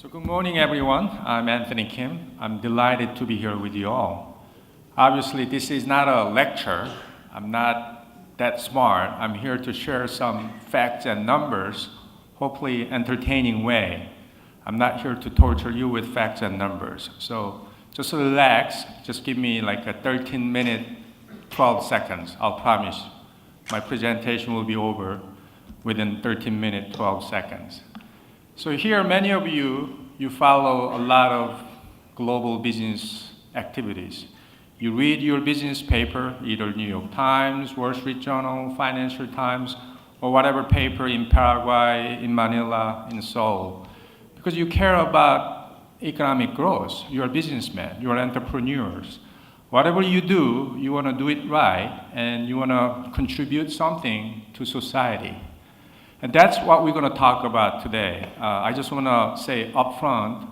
So good morning, everyone. I'm Anthony Kim. I'm delighted to be here with you all. Obviously, this is not a lecture. I'm not that smart. I'm here to share some facts and numbers, hopefully entertaining way. I'm not here to torture you with facts and numbers. So just relax. Just give me like a 13-minute, 12 seconds. I'll promise. My presentation will be over within 13-minute, 12 seconds. So here, many of you follow a lot of global business activities. You read your business paper, either New York Times, Wall Street Journal, Financial Times, or whatever paper in Paraguay, in Manila, in Seoul, because you care about economic growth. You're a businessman, you're entrepreneurs. Whatever you do, you want to do it right, and you want to contribute something to society. And that's what we're going to talk about today. I just want to say up front,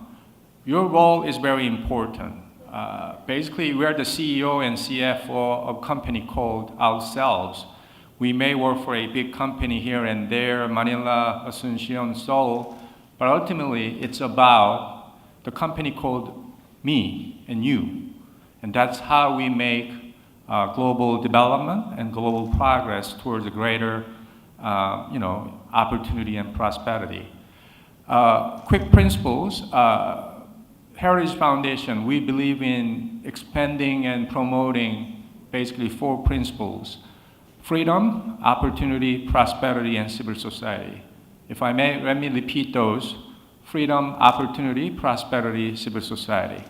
your role is very important. Basically, we're the CEO and CFO of a company called ourselves. We may work for a big company here and there, Manila, Asuncion, Seoul, but ultimately it's about the company called me and you. And that's how we make global development and global progress towards a greater opportunity and prosperity. Quick principles. Heritage Foundation, we believe in expanding and promoting basically 4 principles: freedom, opportunity, prosperity, and civil society. If I may, let me repeat those: freedom, opportunity, prosperity, civil society.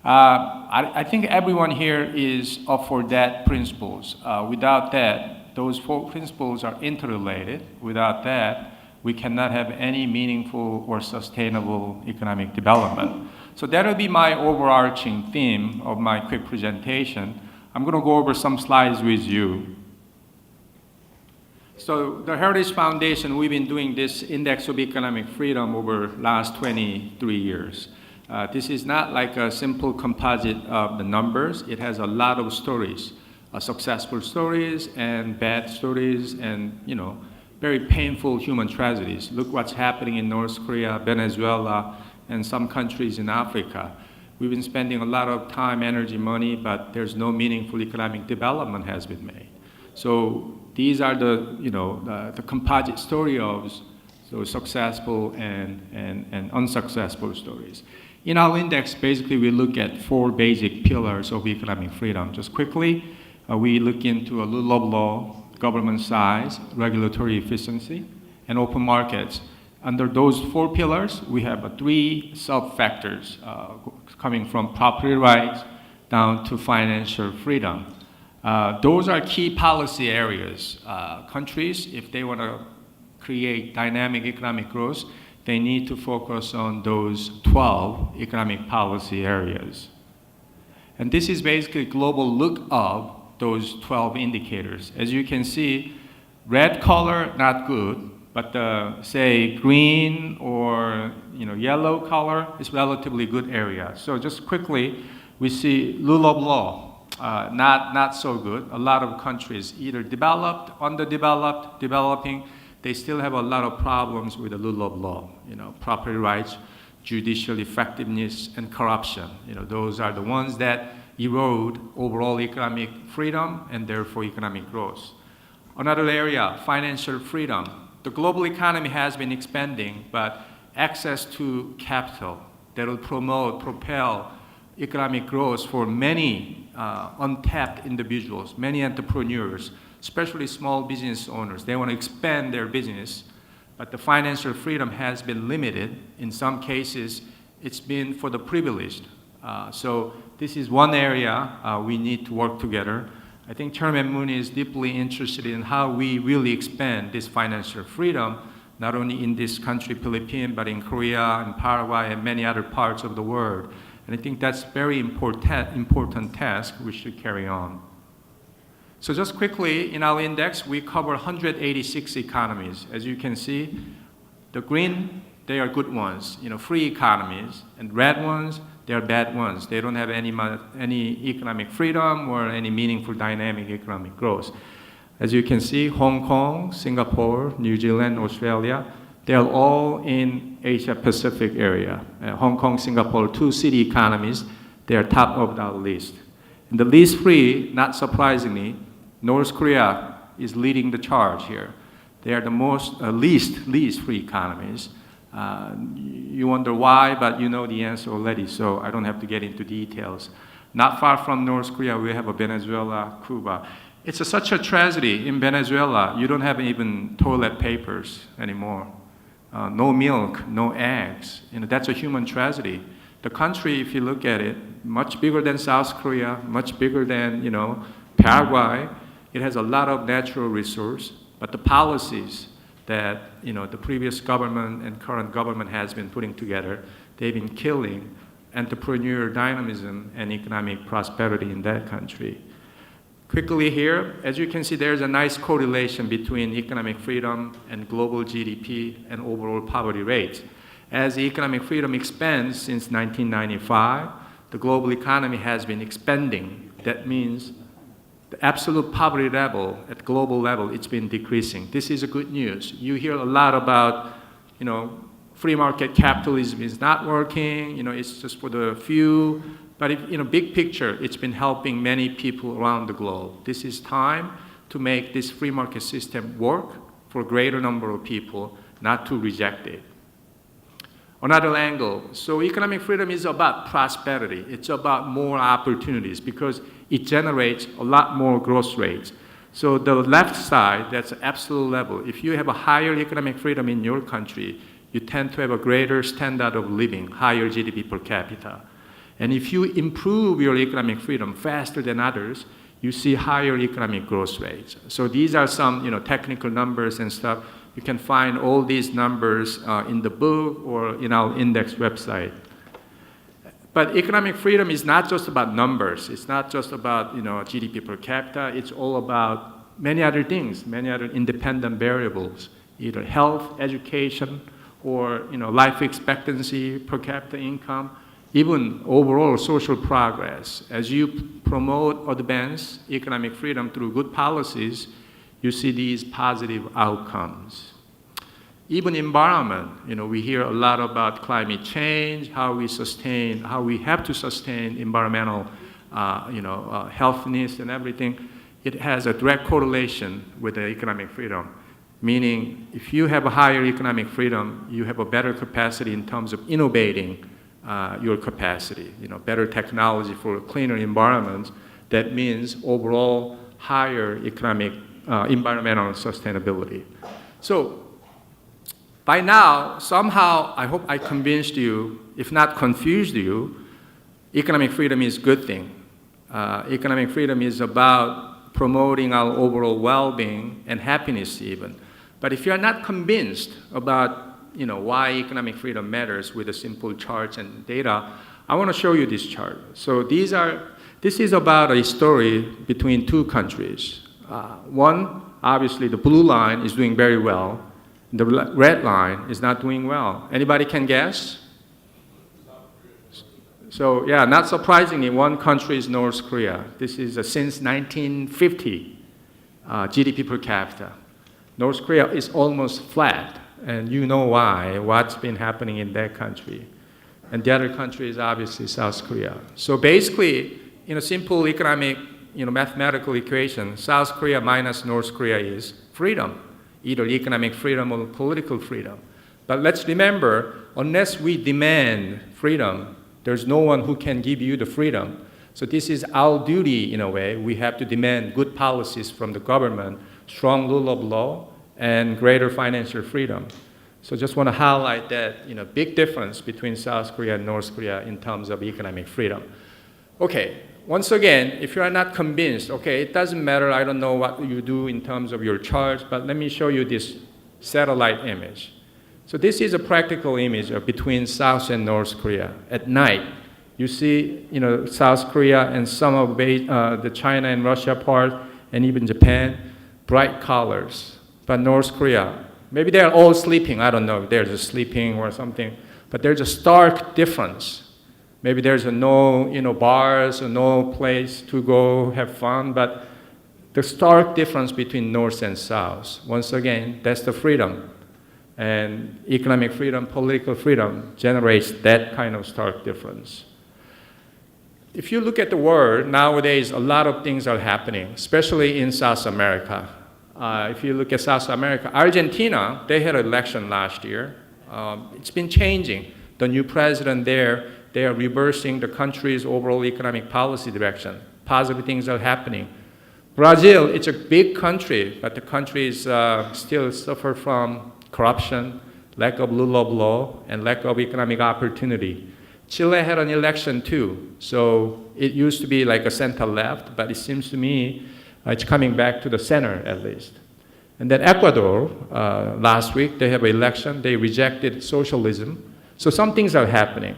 I think everyone here is up for that principles. Without that, those 4 principles are interrelated. Without that, we cannot have any meaningful or sustainable economic development. So that'll be my overarching theme of my quick presentation. I'm going to go over some slides with you. So the Heritage Foundation, we've been doing this Index of Economic Freedom over the last 23 years. This is not like a simple composite of the numbers. It has a lot of stories. Successful stories and bad stories and, very painful human tragedies. Look what's happening in North Korea, Venezuela, and some countries in Africa. We've been spending a lot of time, energy, money, but there's no meaningful economic development has been made. So these are the composite story of those successful and unsuccessful stories. In our index, basically, we look at 4 basic pillars of economic freedom. Just quickly, we look into a rule of law, government size, regulatory efficiency, and open markets. Under those 4 pillars, we have 3 sub-factors coming from property rights down to financial freedom. Those are key policy areas. Countries, if they want to create dynamic economic growth, they need to focus on those 12 economic policy areas. And this is basically a global look of those 12 indicators. As you can see, red color, not good, but say green or yellow color is relatively good area. So just quickly, we see rule of law, not so good. A lot of countries, either developed, underdeveloped, developing, they still have a lot of problems with the rule of law. Property rights, judicial effectiveness, and corruption. Those are the ones that erode overall economic freedom and therefore economic growth. Another area, financial freedom. The global economy has been expanding, but access to capital that will propel economic growth for many untapped individuals, many entrepreneurs, especially small business owners. They want to expand their business, but the financial freedom has been limited. In some cases, it's been for the privileged. So this is one area we need to work together. I think Chairman Moon is deeply interested in how we really expand this financial freedom, not only in this country, Philippines, but in Korea and Paraguay and many other parts of the world. And I think that's very important task we should carry on. So just quickly, in our index, we cover 186 economies. As you can see, the green, they are good ones, free economies, and red ones, they are bad ones. They don't have any economic freedom or any meaningful dynamic economic growth. As you can see, Hong Kong, Singapore, New Zealand, Australia, They are all in Asia Pacific area. Hong Kong, Singapore, two city economies, they are top of our list. In the least free, not surprisingly, North Korea is leading the charge here. They are the least free economies. You wonder why, but you know the answer already, so I don't have to get into details. Not far from North Korea, we have Venezuela, Cuba. It's such a tragedy in Venezuela. You don't have even toilet papers anymore. No milk, no eggs. That's a human tragedy. The country, if you look at it, much bigger than South Korea, much bigger than Paraguay. It has a lot of natural resource, but the policies that the previous government and current government has been putting together, they've been killing entrepreneurial dynamism and economic prosperity in that country. Quickly here, as you can see, there's a nice correlation between economic freedom and global GDP and overall poverty rates. As economic freedom expands since 1995, the global economy has been expanding. That means the absolute poverty level at global level, it's been decreasing. This is a good news. You hear a lot about, free market capitalism is not working, it's just for the few. But big picture, it's been helping many people around the globe. This is time to make this free market system work for a greater number of people, not to reject it. Another angle, so economic freedom is about prosperity. It's about more opportunities because it generates a lot more growth rates. So the left side, that's the absolute level. If you have a higher economic freedom in your country, you tend to have a greater standard of living, higher GDP per capita. And if you improve your economic freedom faster than others, you see higher economic growth rates. So these are some technical numbers and stuff. You can find all these numbers in the book or in our index website. But economic freedom is not just about numbers. It's not just about GDP per capita. It's all about many other things, many other independent variables, either health, education, or life expectancy, per capita income, even overall social progress. As you promote advanced economic freedom through good policies, you see these positive outcomes. Even environment, we hear a lot about climate change, how we have to sustain environmental, healthiness and everything. It has a direct correlation with the economic freedom. Meaning, if you have a higher economic freedom, you have a better capacity in terms of innovating your capacity, better technology for cleaner environments. That means overall higher economic, environmental sustainability. So by now, somehow, I hope I convinced you, if not confused you, economic freedom is a good thing. Economic freedom is about promoting our overall well-being and happiness even. But if you're not convinced about why economic freedom matters with the simple charts and data, I want to show you this chart. So this is about a story between two countries. One, obviously, the blue line is doing very well. The red line is not doing well. Anybody can guess? So yeah, not surprisingly, one country is North Korea. This is since 1950 GDP per capita. North Korea is almost flat, and you know why, what's been happening in that country. And the other country is obviously South Korea. So basically, in a simple economic, mathematical equation, South Korea minus North Korea is freedom, either economic freedom or political freedom. But let's remember, unless we demand freedom, there's no one who can give you the freedom. So this is our duty in a way. We have to demand good policies from the government, strong rule of law, and greater financial freedom. So just want to highlight that big difference between South Korea and North Korea in terms of economic freedom. Okay, once again, if you are not convinced, okay, it doesn't matter, I don't know what you do in terms of your charts, but let me show you this satellite image. So this is a practical image of between South and North Korea. At night, you see, South Korea and some of the China and Russia part, and even Japan, bright colors. But North Korea, maybe they're all sleeping. I don't know if they're just sleeping or something. But there's a stark difference. Maybe there's no, bars or no place to go have fun. But the stark difference between North and South, once again, that's the freedom. And economic freedom, political freedom generates that kind of stark difference. If you look at the world, nowadays a lot of things are happening, especially in South America. If you look at South America, Argentina, they had an election last year. It's been changing. The new president there, they are reversing the country's overall economic policy direction. Positive things are happening. Brazil, it's a big country, but the country is still suffer from corruption, lack of rule of law, and lack of economic opportunity. Chile had an election too, so it used to be like a center-left, but it seems to me it's coming back to the center at least. And then Ecuador, last week, they have an election. They rejected socialism. So some things are happening.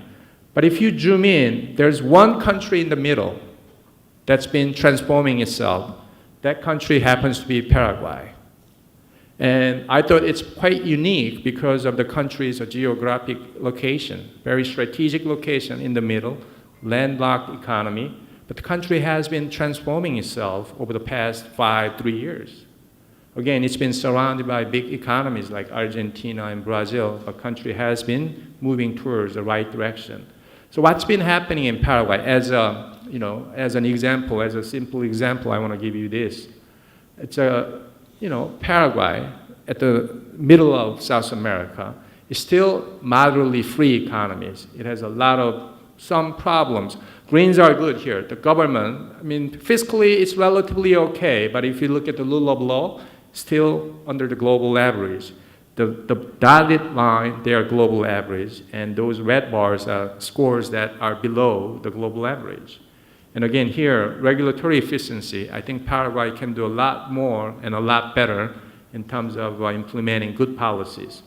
But if you zoom in, there's one country in the middle that's been transforming itself. That country happens to be Paraguay. And I thought it's quite unique because of the country's geographic location, very strategic location in the middle, landlocked economy. But the country has been transforming itself over the past 3 years. Again, it's been surrounded by big economies like Argentina and Brazil. The country has been moving towards the right direction. So what's been happening in Paraguay? As an example, as a simple example, I want to give you this. It's Paraguay at the middle of South America is still moderately free economies. It has a lot of some problems. Greens are good here. The government, fiscally it's relatively okay, but if you look at the rule of law, still under the global average. The dotted line, they are global average, and those red bars are scores that are below the global average. And again, here, regulatory efficiency, I think Paraguay can do a lot more and a lot better in terms of implementing good policies.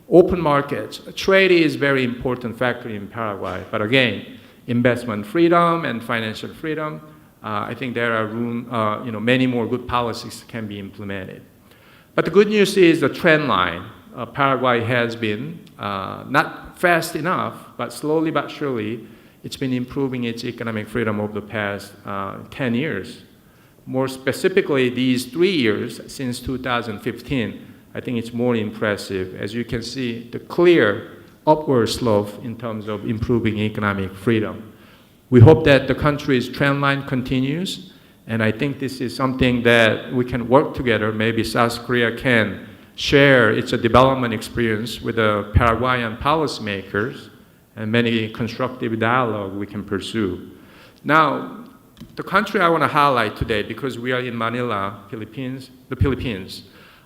Open markets, trade is a very important factor in Paraguay, but again, investment freedom and financial freedom, I think there are room, many more good policies can be implemented. But the good news is the trend line. Paraguay has been not fast enough, but slowly but surely, it's been improving its economic freedom over the past 10 years. More specifically, these 3 years since 2015, I think it's more impressive. As you can see, the clear upward slope in terms of improving economic freedom. We hope that the country's trend line continues, and I think this is something that we can work together. Maybe South Korea can share its development experience with the Paraguayan policymakers, and many constructive dialogue we can pursue. Now, the country I want to highlight today, because we are in Manila, the Philippines.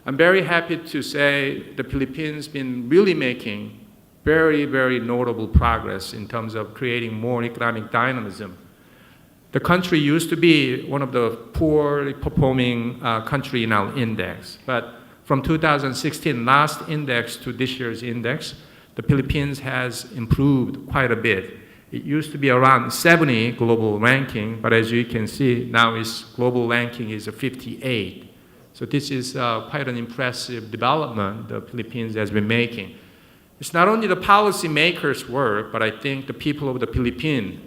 I'm very happy to say the Philippines been really making very, very notable progress in terms of creating more economic dynamism. The country used to be one of the poorly performing country in our index, but from 2016 last index to this year's index, the Philippines has improved quite a bit. It used to be around 70 global ranking, but as you can see, now its global ranking is 58. So this is quite an impressive development the Philippines has been making. It's not only the policymakers' work, but I think the people of the Philippines,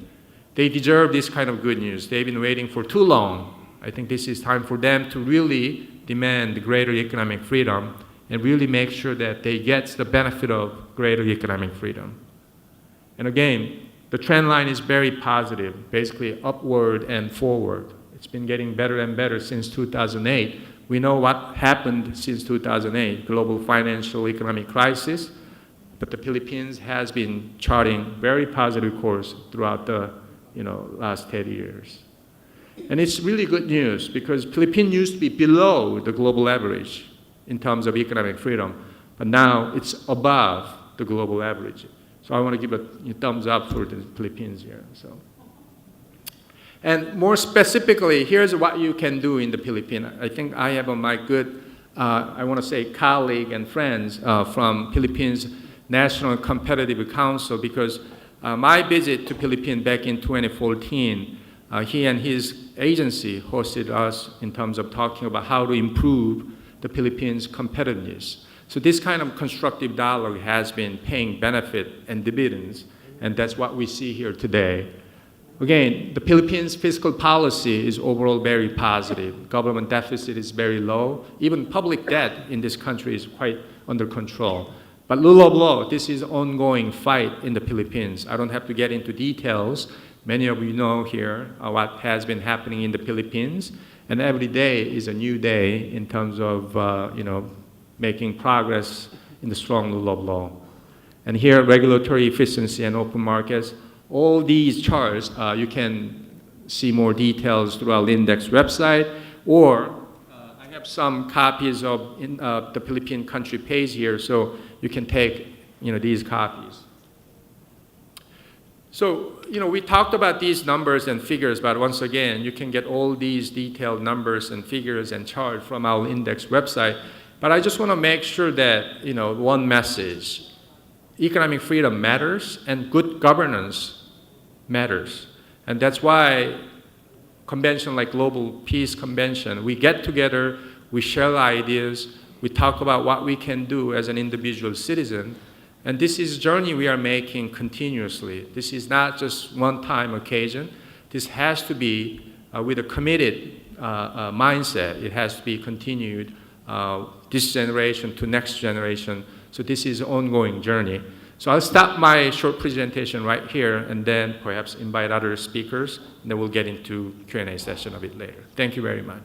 they deserve this kind of good news. They've been waiting for too long. I think this is time for them to really demand greater economic freedom and really make sure that they get the benefit of greater economic freedom. And again, the trend line is very positive, basically upward and forward. It's been getting better and better since 2008. We know what happened since 2008, global financial economic crisis, but the Philippines has been charting very positive course throughout the last 10 years. And it's really good news because Philippines used to be below the global average in terms of economic freedom, but now it's above the global average. So I want to give a thumbs up for the Philippines here. And more specifically, here's what you can do in the Philippines. I think I have my good, I want to say colleague and friends from Philippines National Competitive Council, because my visit to Philippines back in 2014, he and his agency hosted us in terms of talking about how to improve the Philippines' competitiveness. So this kind of constructive dialogue has been paying benefit and dividends, and that's what we see here today. Again, the Philippines' fiscal policy is overall very positive. Government deficit is very low. Even public debt in this country is quite under control. But rule of law, this is an ongoing fight in the Philippines. I don't have to get into details. Many of you know here what has been happening in the Philippines. And every day is a new day in terms of making progress in the strong rule of law. And here, regulatory efficiency and open markets, all these charts, you can see more details through our index website, or I have some copies of the Philippine country page here, so you can take these copies. So, we talked about these numbers and figures, but once again, you can get all these detailed numbers and figures and charts from our index website. But I just want to make sure that, one message: economic freedom matters and good governance matters. And that's why convention like Global Peace Convention, we get together, we share ideas, we talk about what we can do as an individual citizen. And this is a journey we are making continuously. This is not just one-time occasion. This has to be with a committed mindset. It has to be continued this generation to next generation. So this is an ongoing journey. So I'll stop my short presentation right here and then perhaps invite other speakers, and then we'll get into Q&A session a bit later. Thank you very much.